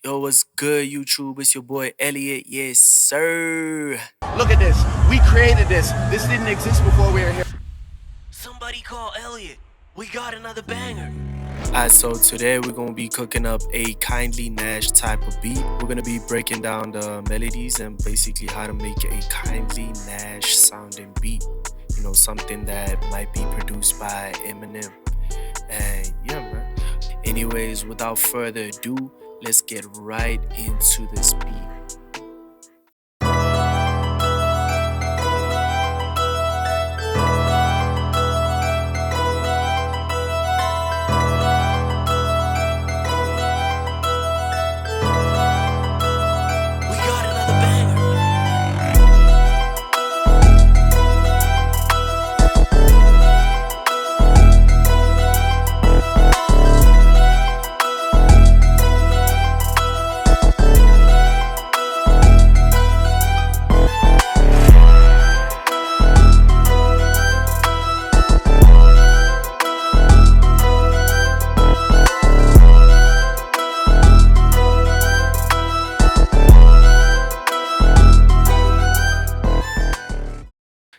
Yo, what's good, YouTube? It's your boy Elliot. Yes, sir. Look at this. We created this. This didn't exist before we were here. Somebody call Elliot. We got another banger. Alright, so today we're gonna be cooking up a KINDLYNXSH type of beat. We're gonna be breaking down the melodies and basically how to make a KINDLYNXSH sounding beat. You know, something that might be produced by Eminem. And yeah, man. Anyways, without further ado, let's get right into this beat.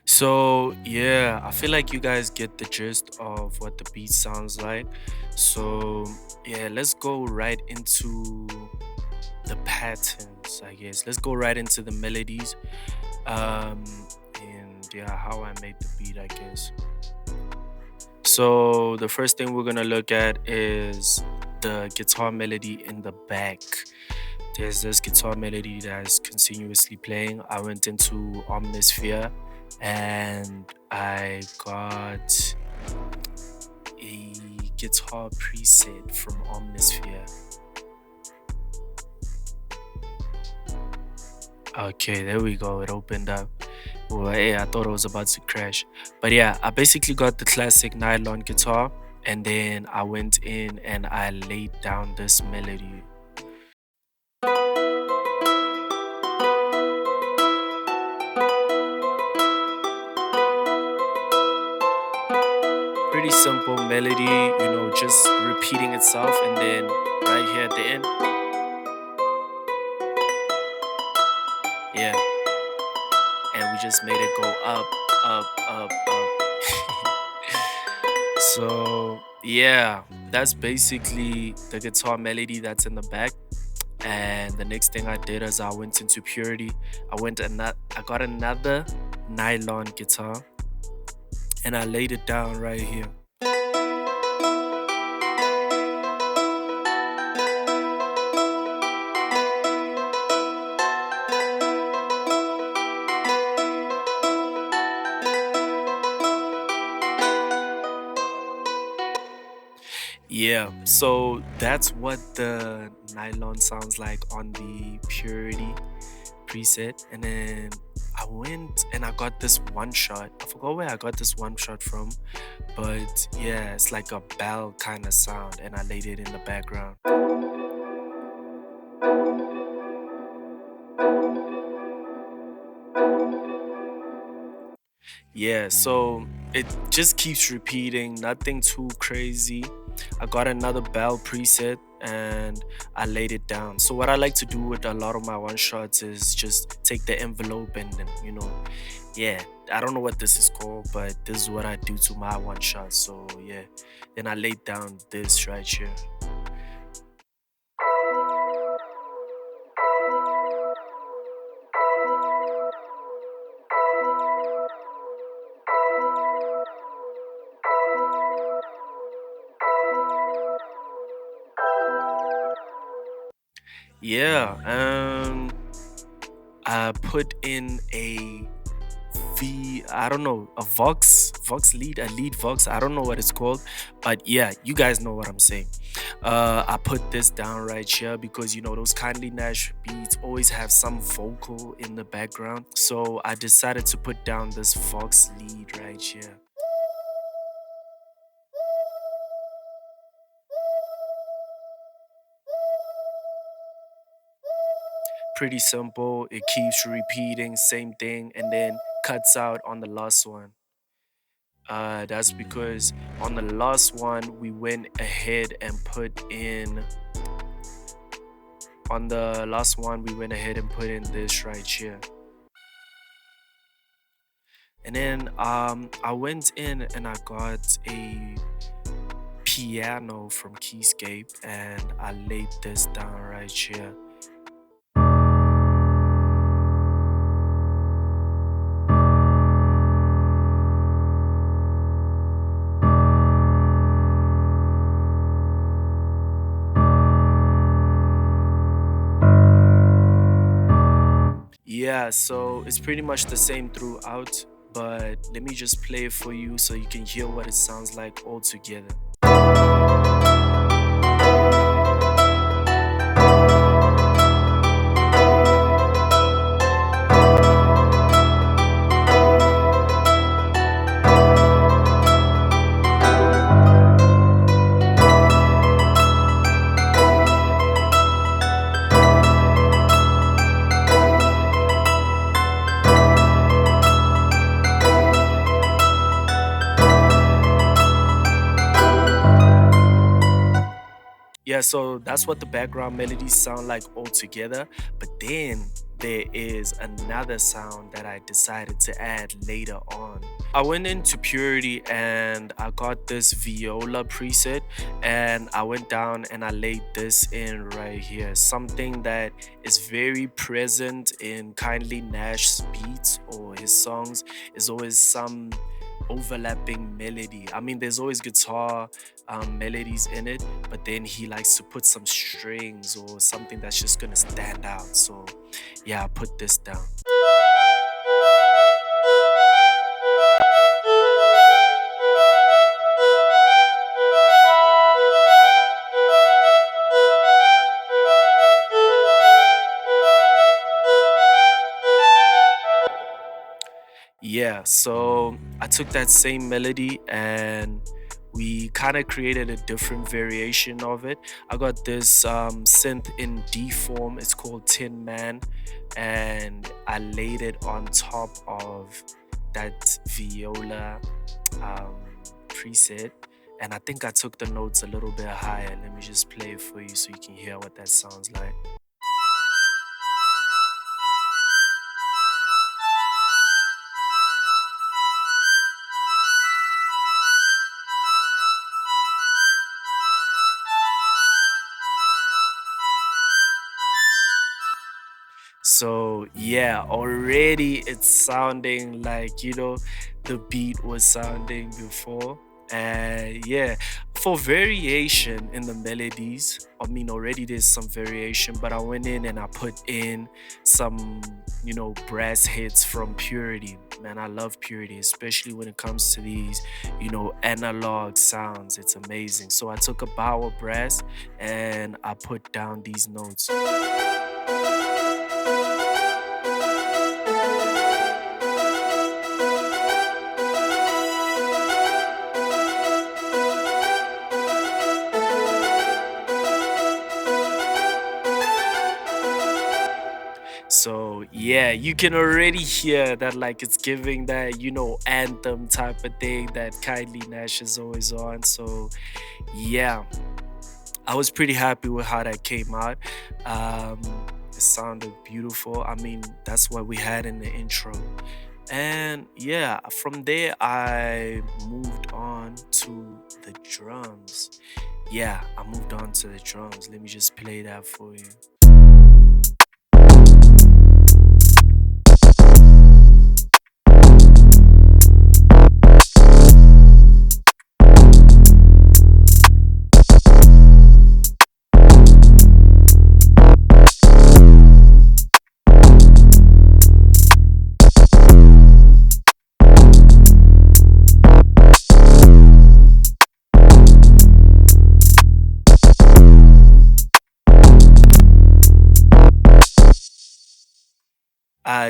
So yeah, I feel like you guys get the gist of what the beat sounds like. So yeah, let's go right into the patterns, I guess. Let's go right into the melodies. And yeah, how I made the beat, I guess. So the first thing we're gonna look at is the guitar melody in the back. There's this guitar melody that's continuously playing. I went into Omnisphere and I got a guitar preset from Omnisphere. Okay, there we go. It opened up. Well, yeah, I thought it was about to crash. But yeah, I basically got the classic nylon guitar and then I went in and I laid down this melody. Pretty simple melody, you know, just repeating itself, and then right here at the end, yeah, and we just made it go up, up, up, up. So yeah, that's basically the guitar melody that's in the back. And the next thing I did is I went into Purity. I got another nylon guitar and I laid it down right here. Yeah, so that's what the nylon sounds like on the Purity preset. And then I went and I got this one shot. I forgot where I got this one shot from, but yeah, it's like a bell kind of sound, and I laid it in the background. Yeah, so it just keeps repeating, nothing too crazy. I got another bell preset and I laid it down. So what I like to do with a lot of my one shots is just take the envelope and then, you know, yeah, I don't know what this is called, but this is what I do to my one shot. So yeah, then I laid down this right here. Yeah, I put in a I don't know, a Vox lead, a lead Vox. I don't know what it's called, but yeah, you guys know what I'm saying. I put this down right here because, you know, those KINDLYNXSH beats always have some vocal in the background. So I decided to put down this Vox lead right here. Pretty simple. It keeps repeating, same thing, and then cuts out on the last one. That's because on the last one we went ahead and put in on the last one, we went ahead and put in this right here. And then I went in and I got a piano from Keyscape and I laid this down right here. Yeah, so it's pretty much the same throughout, but let me just play it for you so you can hear what it sounds like all together. Yeah, so that's what the background melodies sound like all together. But then there is another sound that I decided to add later on. I went into Purity and I got this viola preset and I went down and I laid this in right here. Something that is very present in Kindly Nash's beats or his songs is always some overlapping melody. I mean, there's always guitar melodies in it, but then he likes to put some strings or something that's just gonna stand out. So yeah, I put this down. Yeah, so I took that same melody and we kind of created a different variation of it. I got this synth in D form, it's called Tin Man, and I laid it on top of that viola um, preset. And I think I took the notes a little bit higher. Let me just play it for you so you can hear what that sounds like. So yeah, already it's sounding like, the beat was sounding before. And yeah, for variation in the melodies, I mean, already there's some variation, but I went in and I put in some, brass hits from Purity. Man, I love Purity, especially when it comes to these, analog sounds. It's amazing. So I took a bow of brass and I put down these notes. So yeah, you can already hear that like it's giving that, anthem type of thing that Kindly Nash is always on. So yeah, I was pretty happy with how that came out. Um, it sounded beautiful. I mean, that's what we had in the intro. And yeah, from there I moved on to the drums. Yeah, I moved on to the drums. Let me just play that for you.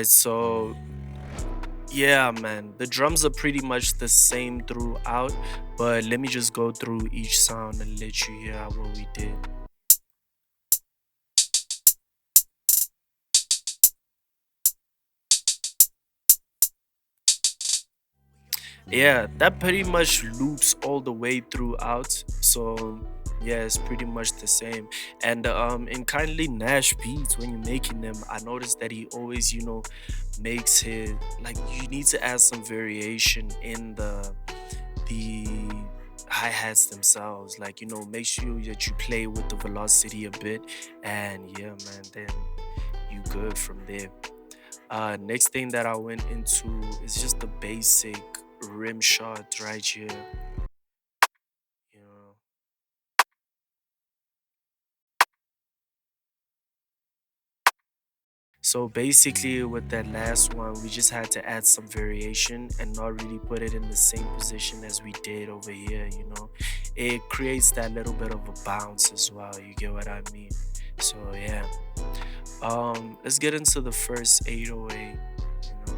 So yeah, man, the drums are pretty much the same throughout, but let me just go through each sound and let you hear what we did. Yeah, that pretty much loops all the way throughout. So Yeah, it's pretty much the same. And in Kindly Nash beats, when you're making them, I noticed that he always, makes his, like, you need to add some variation in the hi-hats themselves. Like, make sure that you play with the velocity a bit. And yeah, man, then you good from there. Next thing that I went into is just the basic rim shot right here. You know. So basically, with that last one, we just had to add some variation and not really put it in the same position as we did over here. It creates that little bit of a bounce as well. You get what I mean? So yeah. Let's get into the first 808. You know.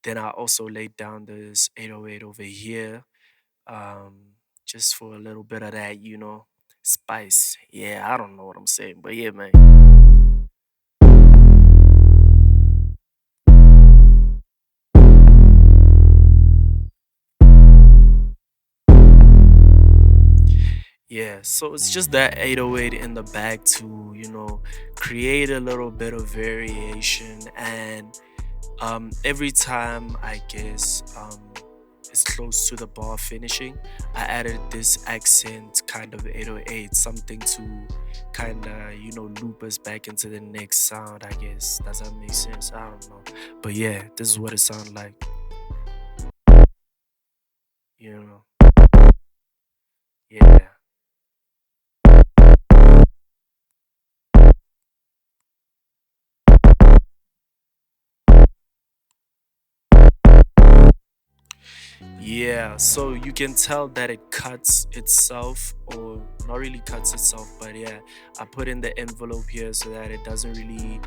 Then I also laid down this 808 over here, just for a little bit of that, spice. Yeah, I don't know what I'm saying, but yeah, man. Yeah, so it's just that 808 in the back to, create a little bit of variation. And every time I guess it's close to the bar finishing, I added this accent kind of 808, something to kind of, loop us back into the next sound, I guess. Does that make sense? I don't know. But yeah, this is what it sounds like, you know. Yeah. Yeah, so you can tell that it cuts itself, or not really cuts itself, but yeah, I put in the envelope here so that it doesn't really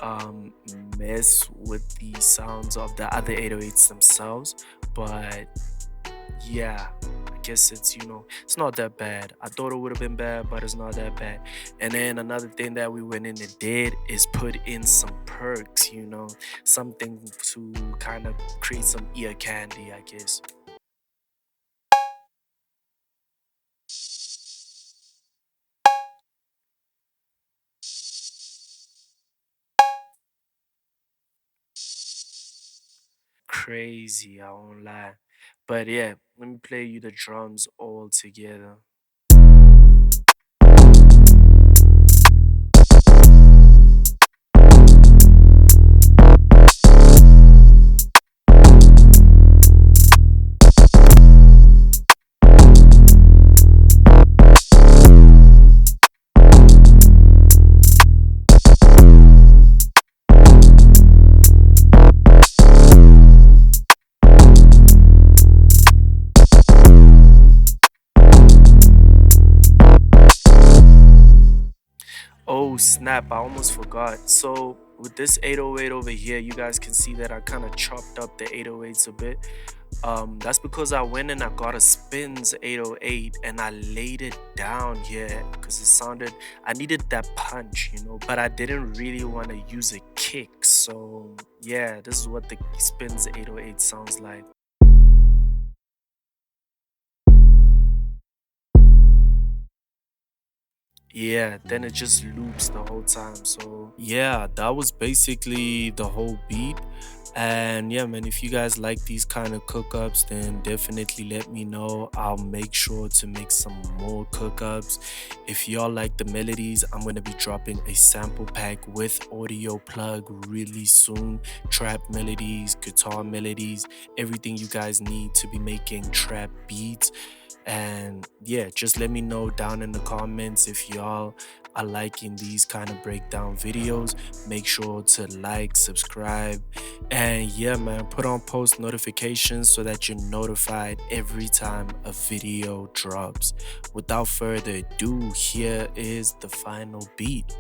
um mess with the sounds of the other 808s themselves. But yeah, I guess it's not that bad. I thought it would have been bad, but it's not that bad. And then another thing that we went in and did is put in some perks, something to kind of create some ear candy, I guess. Crazy, I won't lie. But yeah, let me play you the drums all together. Oh snap, I almost forgot. So with this 808 over here, you guys can see that I kind of chopped up the 808s a bit. That's because I went and I got a Spins 808 and I laid it down here because I needed that punch, but I didn't really want to use a kick. So yeah, this is what the Spins 808 sounds like. Yeah, then it just loops the whole time. So yeah, that was basically the whole beat. And yeah, man, if you guys like these kind of cookups, then definitely let me know. I'll make sure to make some more cookups. If y'all like the melodies, I'm gonna be dropping a sample pack with audio plug really soon. Trap melodies, guitar melodies, everything you guys need to be making trap beats. And yeah, just let me know down in the comments if y'all are liking these kind of breakdown videos. Make sure to like, subscribe, and yeah, man, put on post notifications so that you're notified every time a video drops. Without further ado, here is the final beat.